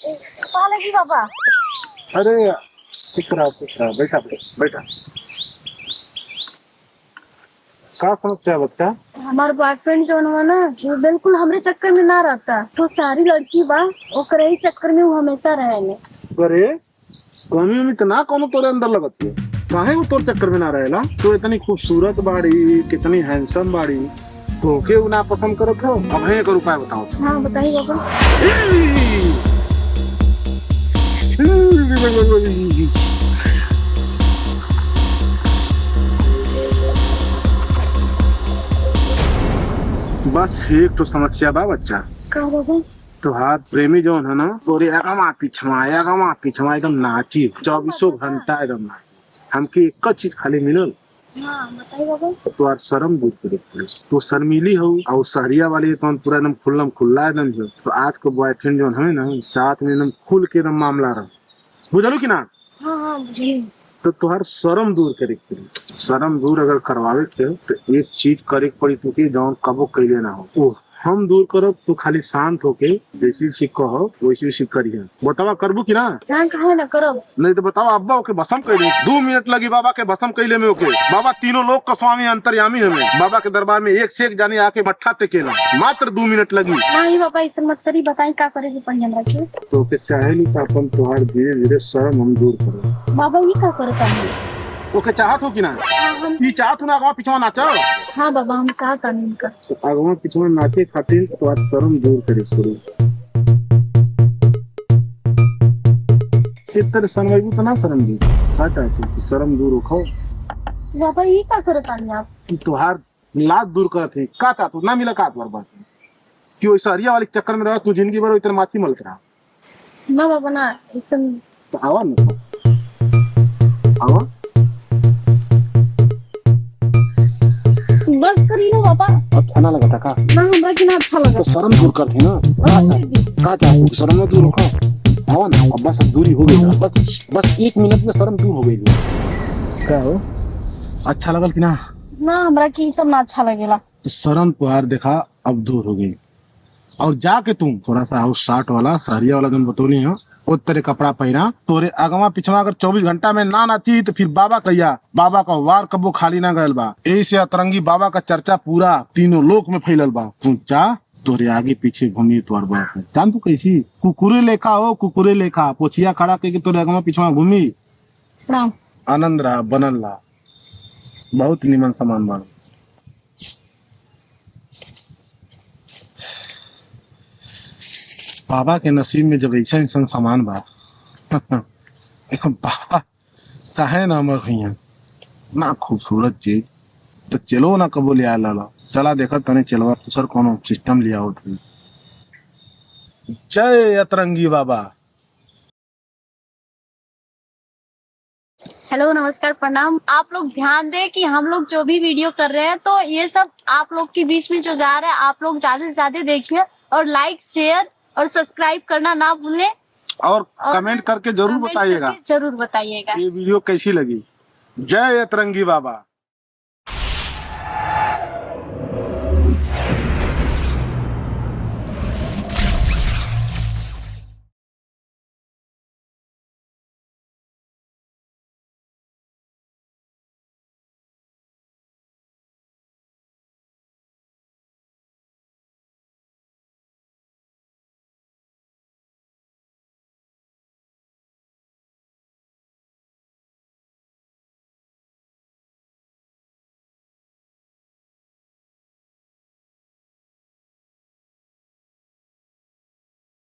लगी बाबा। अरे बैठा बैठा बैठा। का समस्या है बच्चा? हमार बॉयफ्रेंड जो है ना वो बिल्कुल हमरे चक्कर में ना रहता। तो सारी लड़की बा ओकरे ही चक्कर में वो हमेशा रहेले। अरे कमी उमी तो ना कोनो तोरे अंदर लगत है। काहे वो तोर चक्कर में ना रहेला? तू इतनी खूबसूरत बाड़ी, कितनी हैंडसम बाड़ी, तोके उ ना पसंद करत हो? अब एक उपाय बताओ। हाँ बताइए बाबा। बस एक तो समस्या बा बच्चा। का बाबा? तुहार प्रेमी जो है ना तोरे अगवा पिछवा एकदम नाची 24 घंटा एकदम नाची। हमके एक चीज खाली मिलल। हाँ बताइए बाबा। तुहार शर्म दूर करे पड़े। तू शर्मीली हो और सहरिया वाली तो पूरा एकदम खुल्लम खुल्ला एकदम जो। तो आज को बॉयफ्रेंड जो है ना साथ में एकदम खुल के एकदम मामला रहा। बुझलू की ना? हाँ हाँ बुझिए। तो तुहार शर्म दूर करे के पड़ी। शर्म दूर अगर करवावे के तो एक चीज करे के पड़ी तुके जौन कबो कैले ना हो। ओ हम दूर करब तो खाली शांत होके जैसी सीख कहो वैसी सीख करिए। बतावा करबू की ना? हाँ काहे ना करब। नहीं तो बताओ अब्बा ओके भस्म कैले 2 मिनट लगी बाबा के भस्म कैले में ओके। बाबा तीनों लोग का स्वामी अंतर्यामी हमें। बाबा के दरबार में एक से एक जाने आके मट्ठा टेकेला। मात्र 2 मिनट लगी। नहीं बाबा ऐसा मत करी। बताई का करे के पड़ी हमरा के। तो के चाहे नहीं तो अपन तुहार धीरे धीरे शर्म हम दूर करो। बाबा ये का करे पानी? ओके चाहत हो कि ना? ई चाहत हो ना अगवा पिछवा नाचो? हाँ बाबा हम चाहता नहीं का। तो अगवा पिछवा नाचे खातिर तो आज शर्म दूर करे शुरू। इस तरह शर्माइबू तो ना शर्म दूर। का चाहती शर्म दूर रखो। बाबा ये का करे पानी आप? तुहार लात दूर करत है। का चाहतू ना मिला का तोर बात क्यों सहरिया वाले चक्कर में रह तू जिंदगी भर इतना माछी मलत रहा। ना बाबा ना ऐसा। तो आवा ना आवा। बस करी ना बाबा। अच्छा ना लगा था का? ना हमरा के ना अच्छा लगा। तो शर्म दूर कर थी ना। का चाहतू शर्म दूर रखो। आवा ना अब बस दूरी हो गई। बस 1 मिनट में शर्म दूर हो गई। क्या हो अच्छा लगल कि ना? ना हमरा के सब ना अच्छा लगेला। तो शर्म तुहार देखा अब दूर हो गई। और जाके तुम थोड़ा सा हाउस शार्ट वाला सहरिया वाला गन बतौनी हो वो तेरे कपड़ा पहना। तोरे अगवा पिछवा अगर 24 घंटा में ना नाची तो फिर बाबा कहिया बाबा का वार कबो खाली ना गयल बा। यही से अतरंगी बाबा का चर्चा पूरा तीनों लोक में फैलल बा। तू जा तोरे आगे पीछे घूमी तोर बाप है। जान तू कैसी कुकुरे लेखा हो कुकुरे लेखा पोछिया खड़ा करके तोरे अगवा पिछवा घूमी। प्रणाम। आनंद रहा बनल रहा। बहुत निमन सामान बा। बाबा के नसीब में जब ऐसा इंसान सामान बा बाबा काहे ना अमर भैया ना खूबसूरत चीज तो चलो ना कबो ले आला। चला देखा तने चलवा सर कोनो सिस्टम लिया हो। जय अतरंगी बाबा। हेलो नमस्कार प्रणाम। आप लोग ध्यान दें कि हम लोग जो भी वीडियो कर रहे हैं तो ये सब आप लोग के बीच में जो जा रहा है आप लोग ज्यादा से ज्यादा देखिए और लाइक शेयर और सब्सक्राइब करना ना भूलें। और कमेंट करके जरूर बताइएगा। जरूर बताइएगा ये वीडियो कैसी लगी। जय अतरंगी बाबा।